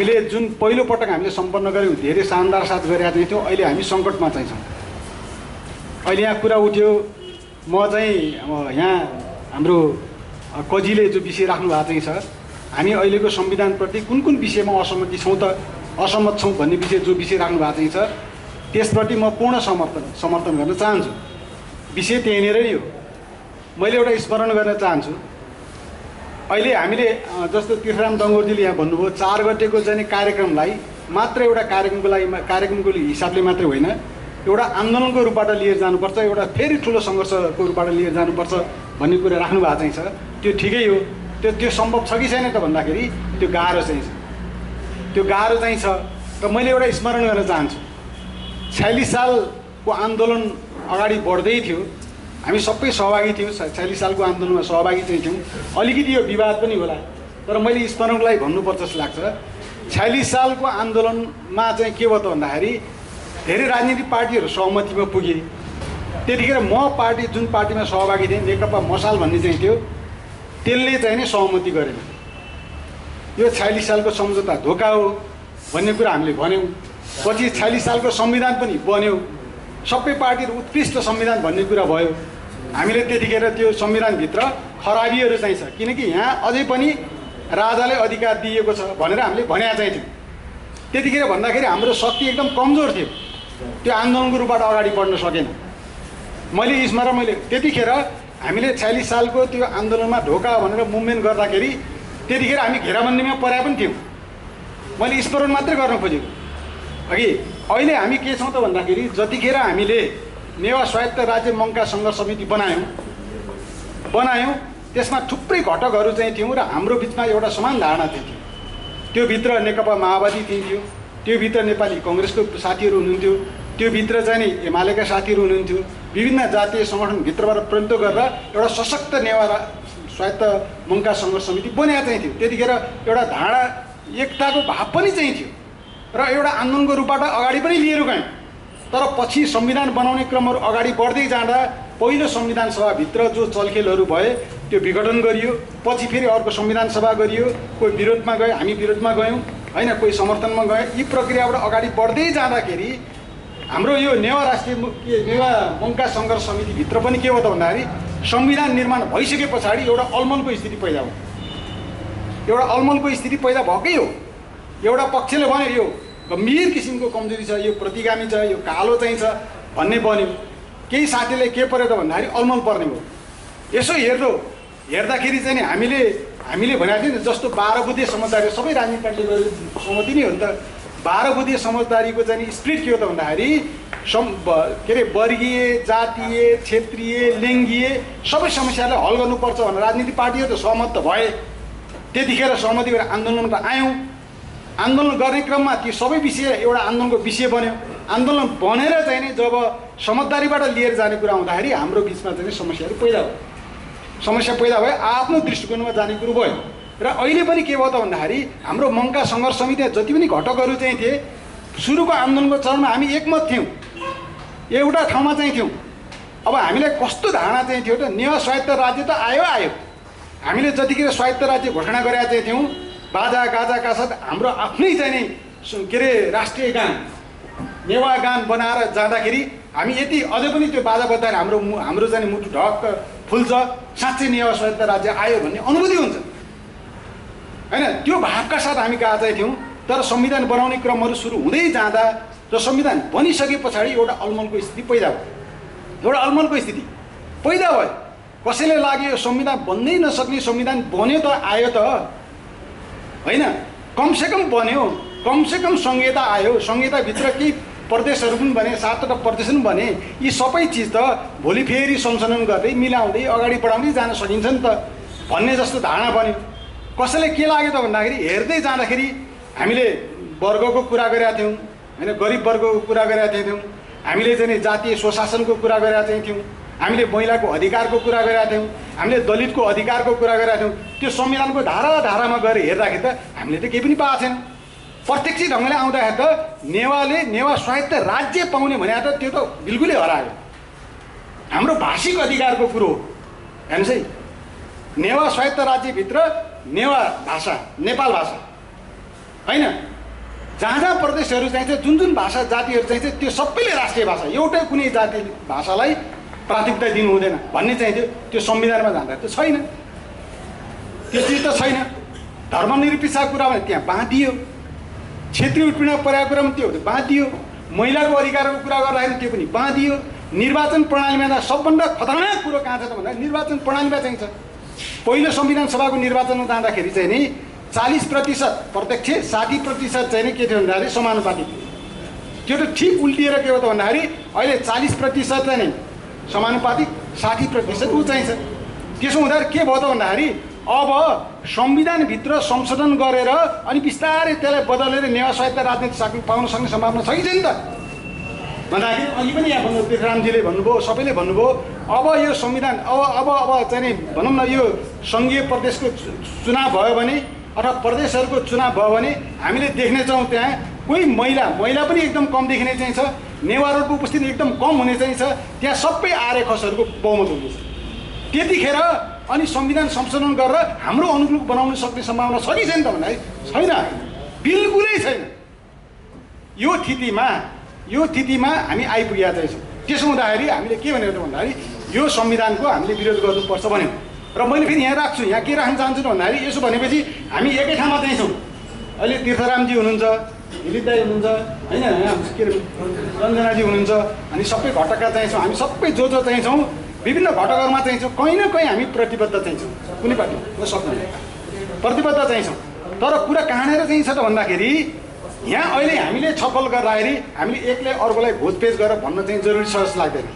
हामीले जुन पहिलो पटक हामीले सम्पन्न गऱ्यौँ धेरै शानदार साथ गरेका चाहिँ थियौँ। अहिले हामी सङ्कटमा चाहिँ छौँ। अहिले यहाँ कुरा उठ्यो, म चाहिँ अब यहाँ हाम्रो कजीले जो विषय राख्नु भएको चाहिँ छ, हामी अहिलेको संविधानप्रति कुन कुन विषयमा असहमत छौँ भन्ने विषय जो विषय राख्नु भएको चाहिँ छ त्यसप्रति म पूर्ण समर्थन गर्न चाहन्छु। विषय त्यहीँनिर नै हो। मैले एउटा स्मरण गर्न चाहन्छु। अहिले हामीले जस्तो तीर्थराम दङ्गोरजीले यहाँ भन्नुभयो 4 गतेको चाहिँ कार्यक्रमलाई मात्र एउटा कार्यक्रमको हिसाबले मात्रै होइन, एउटा आन्दोलनको रूपबाट लिएर जानुपर्छ, एउटा फेरि ठुलो सङ्घर्षको रूपबाट लिएर जानुपर्छ भन्ने कुरा राख्नु भएको चाहिँ छ। त्यो ठिकै हो। त्यो सम्भव छ कि छैन त भन्दाखेरि त्यो गाह्रो चाहिँ छ। त्यो गाह्रो चाहिँ छ। र मैले एउटा स्मरण गर्न चाहन्छु। 46 सालको आन्दोलन अगाडि बढ्दै थियो, हामी सबै सहभागी थियौँ। 46 सालको आन्दोलनमा सहभागी चाहिँ थियौँ। अलिकति यो विवाद पनि होला, तर मैले स्मरणको लागि भन्नुपर्छ जस्तो लाग्छ। 46 सालको आन्दोलनमा चाहिँ के भयो त भन्दाखेरि धेरै राजनीतिक पार्टीहरू सहमतिमा पुगे। त्यतिखेर म जुन पार्टीमा सहभागी थिएँ, नेकपा मसाल भन्ने चाहिँ थियो, त्यसले चाहिँ नि सहमति गरेन। यो 46 सालको सम्झौता धोका हो भन्ने कुरा हामीले भन्यौँ। पछि 46 सालको संविधान पनि बन्यो, सबै पार्टीहरू उत्कृष्ट संविधान भन्ने कुरा भयो। हामीले त्यतिखेर त्यो संविधानभित्र खराबीहरू चाहिँ छ, किनकि यहाँ अझै पनि राजालाई अधिकार दिएको छ भनेर हामीले भनेका चाहिँ थियौँ। त्यतिखेर भन्दाखेरि हाम्रो शक्ति एकदम कमजोर थियो, त्यो आन्दोलनको रूपबाट अगाडि बढ्न सकेन। मैले त्यतिखेर हामीले 46 सालको त्यो आन्दोलनमा ढोका भनेर मुभमेन्ट गर्दाखेरि त्यतिखेर हामी घेराबन्दीमा परेका पनि थियौँ। मैले स्मरण मात्रै गर्न खोजेको अघि। अहिले हामी के छौँ त भन्दाखेरि जतिखेर हामीले नेवा स्वायत्त राज्य मङ्का सङ्घर्ष समिति बनायौँ त्यसमा थुप्रै घटकहरू चाहिँ थियौँ र हाम्रो बिचमा एउटा समान धारणा चाहिँ थियो। त्योभित्र नेकपा माओवादी थियो, त्योभित्र नेपाली कङ्ग्रेसको साथीहरू हुनुहुन्थ्यो, त्योभित्र चाहिँ नि एमालेका साथीहरू हुनुहुन्थ्यो। विभिन्न जातीय सङ्गठनभित्रबाट प्रयुक्त गरेर एउटा सशक्त नेवा स्वायत्त मङ्का सङ्घर्ष समिति बनेका चाहिँ थियो। त्यतिखेर एउटा धारणा एकताको भाव पनि चाहिँ थियो र एउटा आन्दोलनको रूपबाट अगाडि पनि लिएर गयौँ। तर पछि संविधान बनाउने क्रमहरू अगाडि बढ्दै जाँदा पहिलो संविधान सभाभित्र जो चलखेलहरू भए त्यो विघटन गरियो। पछि फेरि अर्को संविधान सभा गरियो, कोही विरोधमा गयो, हामी विरोधमा गयौँ होइन, कोही समर्थनमा गयो। यी प्रक्रियाबाट अगाडि बढ्दै जाँदाखेरि हाम्रो यो नेवा मङ्का सङ्घर्ष समितिभित्र पनि के हो त भन्दाखेरि संविधान निर्माण भइसके पछाडि एउटा अलमलको स्थिति पैदा भयो। एउटा अलमलको स्थिति पैदा भएकै हो। एउटा पक्षले भन्यो यो गम्भीर किसिमको कमजोरी छ, यो प्रतिगामी छ, यो कालो चाहिँ छ भन्ने बन्यो। केही साथीले के पर्यो त भन्दाखेरि अलमल पर्ने भयो। यसो हेर्दाखेरि चाहिँ नि हामीले भनेको थियो नि जस्तो 12 बुद्धे समझदारी सबै राजनीतिक पार्टीको सहमति नै हो नि त। 12 बुद्धे समझदारीको चाहिँ स्पिरिट के हो त भन्दाखेरि के अरे वर्गीय, जातीय, क्षेत्रीय, लिङ्गीय सबै समस्यालाई हल गर्नुपर्छ भनेर राजनीतिक पार्टीहरू त सहमत त भए। त्यतिखेर सहमति गरेर आन्दोलनमा आयौँ। आन्दोलन गर्ने क्रममा त्यो सबै विषय एउटा आन्दोलनको विषय बन्यो। आन्दोलन बनेर चाहिँ नि जब समझदारीबाट लिएर जाने कुरा आउँदाखेरि हाम्रो बिचमा चाहिँ समस्याहरू पैदा भयो। समस्या पैदा भयो, आफ्नो दृष्टिकोणमा जाने कुरो भयो। र अहिले पनि के भयो त भन्दाखेरि हाम्रो मङ्का सङ्घर्ष समितिमा जति पनि घटकहरू चाहिँ थिए सुरुको आन्दोलनको चरणमा हामी एकमत थियौँ, एउटा ठाउँमा चाहिँ थियौँ। अब हामीलाई कस्तो धारणा चाहिँ थियो त नेवा स्वायत्त राज्य त आयो। हामीले जतिखेर स्वायत्त राज्य घोषणा गरेका चाहिँ थियौँ बाजा गाजाका साथ हाम्रो आफ्नै चाहिँ नि के अरे राष्ट्रिय गान नेवा गान बनाएर जाँदाखेरि हामी यति अझै पनि त्यो बाजा बजाएर हाम्रो चाहिँ मुटु ढक्क फुल्छ। साँच्चै नेवा स्वायत्त राज्य आयो भन्ने अनुभूति हुन्छ होइन। त्यो भावका साथ हामी गएका चाहिँ थियौँ। तर संविधान बनाउने क्रमहरू सुरु हुँदै जाँदा र संविधान बनिसके पछाडि एउटा अलमलको स्थिति पैदा भयो। कसैले लाग्यो यो संविधान बन्नै नसक्ने संविधान बन्यो त आयो त होइन, कमसेकम बन्यो, कमसेकम संहिता आयो, संहिताभित्र केही प्रदेशहरू पनि बने, 7वटा प्रदेश पनि बने। यी सबै चिज त भोलि फेरि संशोधन गर्दै मिलाउँदै अगाडि बढाउँदै जान सकिन्छ नि त भन्ने जस्तो धारणा बन्यो। कसैले के लाग्यो त भन्दाखेरि हेर्दै जाँदाखेरि हामीले वर्गको कुरा गरेका थियौँ होइन, गरिब वर्गको कुरा गरेका थियौँ, हामीले चाहिँ जातीय स्वशासनको कुरा गरेका चाहिँ थियौँ, हामीले महिलाको अधिकारको कुरा गरेका थियौँ, हामीले दलितको अधिकारको कुरा गरेका थियौँ। त्यो संविधानको धारामा गएर हेर्दाखेरि त हामीले त केही पनि पाएको छैन। प्रत्यक्ष ढङ्गले आउँदाखेरि त नेवा स्वायत्त राज्य पाउने भने त त्यो त बिल्कुलै हरायो। हाम्रो भाषिक अधिकारको कुरो हो हेर्नुहोस् है। नेवा स्वायत्त राज्यभित्र नेवा भाषा नेपाल भाषा होइन, जहाँ जहाँ प्रदेशहरू चाहिन्छ, जुन जुन भाषा जातिहरू चाहिन्छ त्यो सबैले राष्ट्रिय भाषा, एउटै कुनै जाति भाषालाई प्राथमिकता दिनु हुँदैन भन्ने चाहिन्थ्यो। त्यो संविधानमा जाँदा त छैन, त्यो चिज त छैन। धर्मनिरपेक्षको कुरामा त्यहाँ बाँधियो, क्षेत्रीय उत्पीडन परेको कुरामा त्यो बाँधियो, महिलाको अधिकारको कुरा गर्दाखेरि त्यो पनि बाँधियो। निर्वाचन प्रणालीमा सबभन्दा खतरनाक कुरो कहाँ छ त भन्दा निर्वाचन प्रणालीमा चाहिन्छ। पहिलो संविधान सभाको निर्वाचनमा जाँदाखेरि चाहिँ नि 40% प्रत्यक्ष, 60% चाहिँ नि के थियो भन्दाखेरि समानुपातिक। त्यो त ठिक उल्टिएर के हो त भन्दाखेरि अहिले 40% चाहिँ नि समानुपातिक, 60% ऊ चाहिन्छ। त्यसो हुँदाखेरि के भयो त भन्दाखेरि अब संविधानभित्र संशोधन गरेर अनि बिस्तारै त्यसलाई बदलेर नेवा स्वायत्त राजनीति पाउन सक्ने सम्भावना छ कि छैन त भन्दाखेरि अघि पनि यहाँ भन्नु पृथ्वीरामजीले भन्नुभयो, सबैले भन्नुभयो अब यो संविधान अब चाहिँ नि भनौँ न यो सङ्घीय प्रदेशको चुनाव भयो भने अथवा प्रदेशहरूको चुनाव भयो भने हामीले देख्नेछौँ त्यहाँ कोही महिला पनि एकदम कम देखिने चाहिँ छ, नेवारहरूको उपस्थिति एकदम कम हुने चाहिँ छ, त्यहाँ सबै आर्य खसहरूको बहुमत हुनेछ। त्यतिखेर अनि संविधान संशोधन गरेर हाम्रो अनुकूल बनाउन सक्ने सम्भावना छ कि छैन त भन्दाखेरि छैन, बिल्कुलै छैन। यो स्थितिमा हामी आइपुगेका चाहिँ छौँ। त्यसो हुँदाखेरि हामीले के भनेको त भन्दाखेरि यो संविधानको हामीले विरोध गर्नुपर्छ भन्यो। र मैले फेरि यहाँ राख्छु, यहाँ के राख्न चाहन्छु त भन्दाखेरि यसो भनेपछि हामी एकै ठाउँमा चाहिँ छौँ। अहिले तीर्थरामजी हुनुहुन्छ, दिलीप दाई हुनुहुन्छ, होइन के अरे रञ्जनाजी हुनुहुन्छ, अनि सबै घटकका चाहिन्छौँ। हामी सबै जो चाहिन्छौँ विभिन्न घटकहरूमा चाहिन्छौँ, कहीँ न कहीँ हामी प्रतिबद्ध चाहिन्छौँ। कुनै पार्टी सक्दैन, प्रतिबद्ध चाहिन्छौँ। तर कुरा कहाँनिर चाहिन्छ त भन्दाखेरि यहाँ अहिले हामीले छलफल गर्दाखेरि हामीले एकले अर्कोलाई घोचपेच गरेर भन्न चाहिँ जरुरी छ जस्तो लाग्दैन।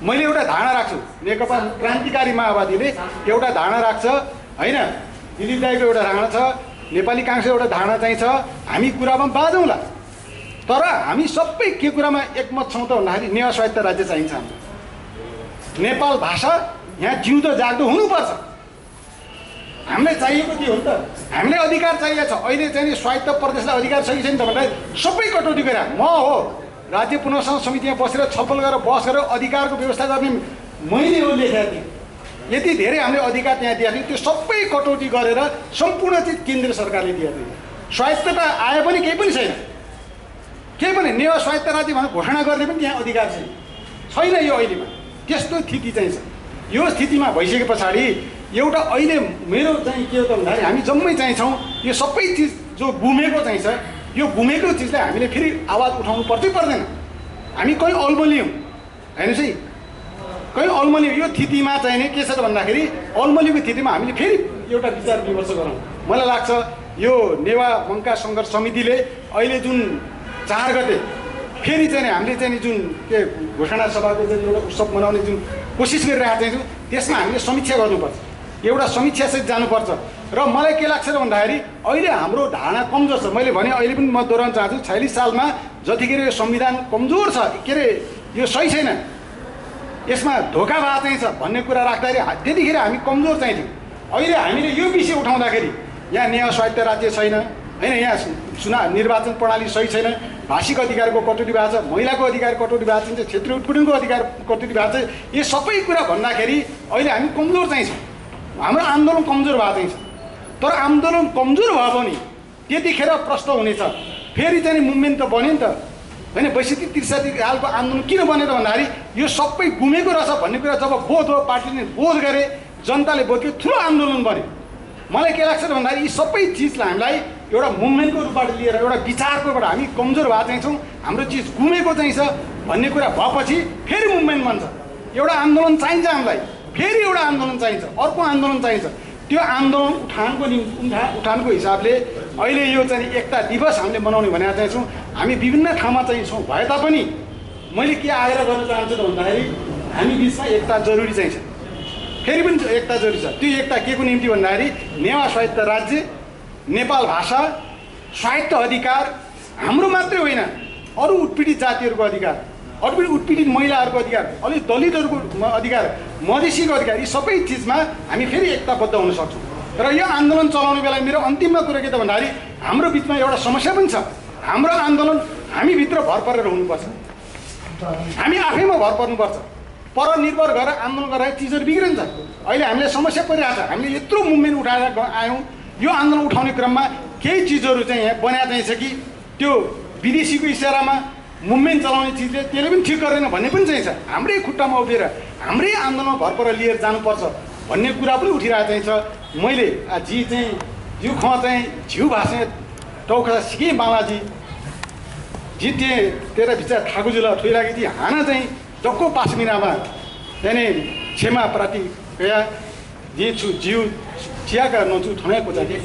मैले एउटा धारणा राख्छु, नेकपा क्रान्तिकारी माओवादीले एउटा धारणा राख्छ, होइन दिलीप दाईको एउटा धारणा छ, नेपाली काङ्ग्रेसको एउटा धारणा चाहिँ छ। हामी कुरामा बाजौँला, तर हामी सबै के कुरामा एकमत छौँ त भन्दाखेरि नेवा स्वायत्त राज्य चाहिन्छ। हाम्रो नेपाल भाषा यहाँ जिउँदो जाग्दो हुनुपर्छ। हामीलाई चाहिएको के हो त, हामीलाई अधिकार चाहिएको छ। अहिले चाहिँ नि स्वायत्त प्रदेशलाई अधिकार छ कि छैन त भन्दाखेरि सबै कटौती गरेर म हो राज्य पुनर्संरचना समितिमा बसेर छलफल गरेर बहस गरेर अधिकारको व्यवस्था गर्ने मैले हो लेखेको थिएँ। यति धेरै हामीले अधिकार त्यहाँ दिएको थियो, त्यो सबै कटौती गरेर सम्पूर्ण चिज केन्द्र सरकारले दिएको थियो। स्वायत्तता आए पनि केही पनि छैन, केही पनि नेवा स्वायत्त राज्य भनेर घोषणा गर्ने पनि त्यहाँ अधिकार छैन यो अहिलेमा। त्यस्तो स्थिति चाहिँ छ। यो स्थितिमा भइसके पछाडि एउटा अहिले मेरो चाहिँ के हो त भन्दाखेरि हामी जम्मै चाहिन्छौँ यो सबै चिज जो गुमेको चाहिन्छ, यो गुमेको चिजलाई हामीले फेरि आवाज उठाउनु पर्छ पर्दैन। हामी कहीँ अल्मलियौँ, हेर्नुहोस् है, कहीँ अल्मलियौँ। यो स्थितिमा चाहिँ नि के छ त भन्दाखेरि अल्मलिएको स्थितिमा हामीले फेरि एउटा विचार विमर्श गरौँ। मलाई लाग्छ यो नेवा मङ्का सङ्घर्ष समितिले अहिले जुन 4 गते फेरि चाहिँ हामीले चाहिँ जुन के घोषणा सभाको चाहिँ एउटा उत्सव मनाउने जुन कोसिस गरिरहेको चाहिँ त्यसमा हामीले समीक्षा गर्नुपर्छ, एउटा समीक्षासहित जानुपर्छ। र मलाई के लाग्छ त भन्दाखेरि अहिले हाम्रो धारणा कमजोर छ। मैले भने अहिले पनि म दोहोऱ्याउन चाहन्छु, 46 सालमा जतिखेर यो संविधान कमजोर छ, के अरे यो सही छैन, यसमा धोका भए चाहिँ छ भन्ने कुरा राख्दाखेरि त्यतिखेर हामी कमजोर चाहिँ थियौँ। अहिले हामीले यो विषय उठाउँदाखेरि यहाँ नेवा स्वायत्त राज्य छैन, होइन यहाँ निर्वाचन प्रणाली सही छैन, भाषिक अधिकारको कटौती भएको छ, महिलाको अधिकार कटौती भएको छ, क्षेत्रीय उत्पीडनको अधिकार कटौती भएको छ। यो सबै कुरा भन्दाखेरि अहिले हामी कमजोर चाहिँ छौँ, हाम्रो आन्दोलन कमजोर भएको चाहिँ छ। तर आन्दोलन कमजोर भयो भने त्यतिखेर प्रश्न हुनेछ, फेरि चाहिँ मुभमेन्ट त बन्यो नि त, होइन 62-63 सालको आन्दोलन किन बन्यो त भन्दाखेरि यो सबै गुमेको रहेछ भन्ने कुरा जब बोध हो, पार्टीले बोध गरे, जनताले बोध गरे, ठुलो आन्दोलन बन्यो। मलाई के लाग्छ त भन्दाखेरि यी सबै चिजलाई हामीलाई एउटा मुभमेन्टको रूपबाट लिएर एउटा विचारकोबाट हामी कमजोर भएको चाहिँ छौँ, हाम्रो चिज गुमेको चाहिँ छ भन्ने कुरा भएपछि फेरि मुभमेन्ट बन्छ। एउटा आन्दोलन चाहिन्छ हामीलाई, फेरि एउटा आन्दोलन चाहिन्छ, अर्को आन्दोलन चाहिन्छ। त्यो आन्दोलन उठानको हिसाबले अहिले यो चाहिँ एकता दिवस हामीले मनाउने भनेर चाहिँ छौँ। हामी विभिन्न ठाउँमा चाहिँ छौँ भए तापनि मैले के आएर गर्न चाहन्छु त भन्दाखेरि हामी बिचमा एकता जरुरी चाहिँ छ, फेरि पनि एकता जरुरी छ। त्यो एकता के को निम्ति भन्दाखेरि नेवा स्वायत्त राज्य, नेपाल भाषा, स्वायत्त अधिकार हाम्रो मात्रै होइन, अरू उत्पीडित जातिहरूको अधिकार, उत्पीडित महिलाहरूको अधिकार, अलिक दलितहरूको अधिकार, मधेसीको अधिकार, यी सबै चिजमा हामी फेरि एकताबद्ध हुन सक्छौँ। र यो आन्दोलन चलाउने बेला मेरो अन्तिममा कुरा के त भन्दाखेरि हाम्रो बिचमा एउटा समस्या पनि छ। हाम्रो आन्दोलन हामीभित्र भर परेर हुनुपर्छ, हामी आफैमा भर पर्नुपर्छ। परनिर्भर गरेर आन्दोलन गरेर चिजहरू बिग्रिन्छ। अहिले हामीले समस्या परिरहेको छ, हामीले यत्रो मुभमेन्ट उठाएर आयौँ, यो आन्दोलन उठाउने क्रममा केही चिजहरू चाहिँ यहाँ बन्या चाहिँ छ कि त्यो विदेशीको इसारामा मुभमेन्ट चलाउने चिजले त्यसले पनि ठिक गर्दैन भन्ने पनि चाहिँ छ। हाम्रै खुट्टामा उभिएर हाम्रै आन्दोलनमा भर पर लिएर जानुपर्छ भन्ने कुरा पनि उठिरहेको चाहिँ छ। मैले जी चाहिँ जिउ ख चाहिँ झिउ भाषे टौका सिकेँ बालाजी जी तेरा भित्र ठाकुरजीलाई ठोइराखेकी थिएँ हाना चाहिँ जक्को पासमिनामा त्यहाँदेखि क्षमा प्राति गया जे छु जिउ चियाका नछु ठनाएको चाहिँ